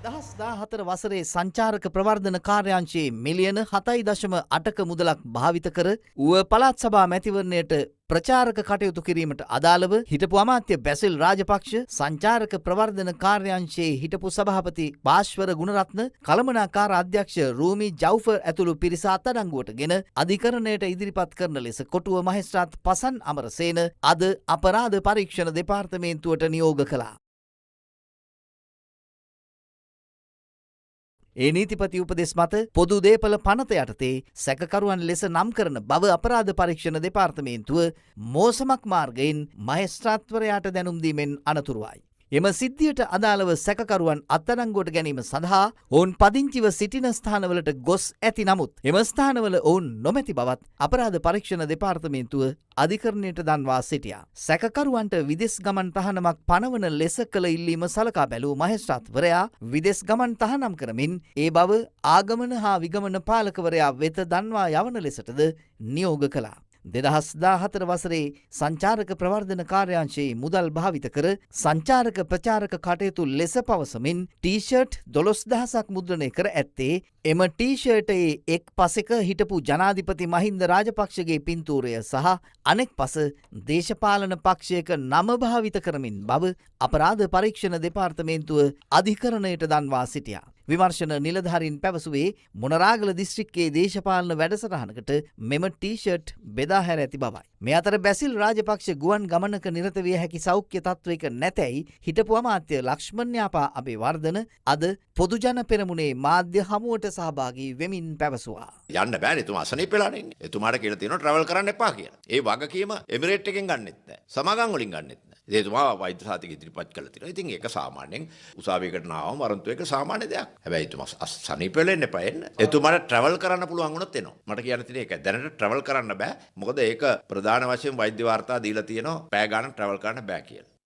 2014 වසරේ සංචාරක ප්‍රවර්ධන කාර්යාංශයේ මිලියන 7.8ක මුදලක් භාවිත කර ඌව පළාත් සභා මැතිවරණයට ප්‍රචාරක කටයුතු කිරීමට අදාළව හිටපු අමාත්‍ය බැසිල් රාජපක්ෂ සංචාරක ප්‍රවර්ධන කාර්යාංශයේ හිටපු සභාපති භාස්වර ගුණරත්න කළමනාකාර අධ්‍යක්ෂ රූමි ජව්ෆර් ඇතුළු පිරිස අත්අඩංගුවට ගෙන අධිකරණයට ඉදිරිපත් කරන ලෙස කොටුව මහේස්ත්‍රාත් පසන් අමරසේන අද අපරාධ පරීක්ෂණ දෙපාර්තමේන්තුවට නියෝග කළා. ඒ නීතිපති උපදෙස් මත පොදු දේපල පනත යටතේ සැකකරුවන් ලෙස නම් කරන බව අපරාධ පරීක්ෂණ දෙපාර්තමේන්තුව මෝසමක් මාර්ගයෙන් මහේස්ත්‍රාත්වරයාට දැනුම් දීමෙන් අනතුරුවයි. එම සිද්ධියට අදාළව සැකකරුවන් අත්අඩංගුවට ගැනීම සඳහා ඔවුන් පදිංචිව සිටින ස්ථානවලට ගොස් ඇති නමුත් එම ස්ථානවල ඔවුන් නොමැති බවත් අපරාධ පරීක්ෂණ දෙපාර්තමේන්තුව අධිකරණයට දන්වා සිටියා. සැකකරුවන්ට විදෙස් ගමන් තහනමක් පනවන ලෙස කළ ඉල්ලීම සලකා බැලූ මහේස්ත්‍රාත්වරයා විදෙස් ගමන් තහනම් කරමින් ඒ බව ආගමන හා විගමන පාලකවරයා වෙත දන්වා යවන ලෙසටද නියෝග කළා. 2014 වසරේ සංචාරක ප්‍රවර්ධන කාර්යාංශයේ මුදල් භාවිත කර සංචාරක ප්‍රචාරක කටයුතු ලෙස පවසමින් ටී-ෂර්ට් 12000ක් මුද්‍රණය කර ඇත්තේ එම ටී-ෂර්ටයේ එක් පසෙක හිටපු ජනාධිපති මහින්ද රාජපක්ෂගේ පින්තූරය සහ අනෙක් පස දේශපාලන පක්ෂයක නම භාවිත කරමින් බව අපරාධ පරීක්ෂණ දෙපාර්තමේන්තුව අධිකරණයට දන්වා සිටියා. විමර්ශන නිලධාරීන් පැවසුවේ මොනරාගල දිස්ත්‍රික්කයේ දේශපාලන වැඩසටහනකට මෙම ටී-ෂර්ට් බෙදා හැර ඇති බවයි. මේ අතර බැසිල් රාජපක්ෂ ගුවන් ගමනක නිරත විය හැකි සෞඛ්‍ය තත්ත්වයක නැතැයි හිටපු අමාත්‍ය ලක්ෂ්මන් යාපා අබේවර්ධන අද පොදු ජන පෙරමුණේ මාධ්‍ය හමුවට සහභාගී වෙමින් පැවසුවා. යන්න බෑනේ එතුමා අසනීප වෙලානේ ඉන්නේ. එතුමාට කියලා තියෙනවා ට්‍රැවල් කරන්න එපා කියලා. ඒ වගකීම එමිරේට් එකෙන් ගන්නෙත් නැහැ. සමාගම් වලින් ගන්නෙත් නැහැ. එතුමා වෛද්‍ය සාතික ඉදිරිපත් කළා තියෙනවා. ඉතින් ඒක සාමාන්‍යයෙන් උසාවියකට නාවම වරන්තු එක සාමාන්‍ය දෙයක්. හැබැයි එතුමා අසනීප වෙලා ඉන්න එපා එන්න. එතුමාට ට්‍රැවල් කරන්න පුළුවන් වුණොත් එනවා. මට කියන්න තියෙන්නේ ඒකයි. දැනට ට්‍රැවල් කරන්න බෑ. මොකද ඒක ප්‍රධාන වශයෙන් වෛද්‍ය වාර්තා දීලා තියෙනවා. පැය ගානක් ට්‍රැවල් කරන්න බෑ කියලා.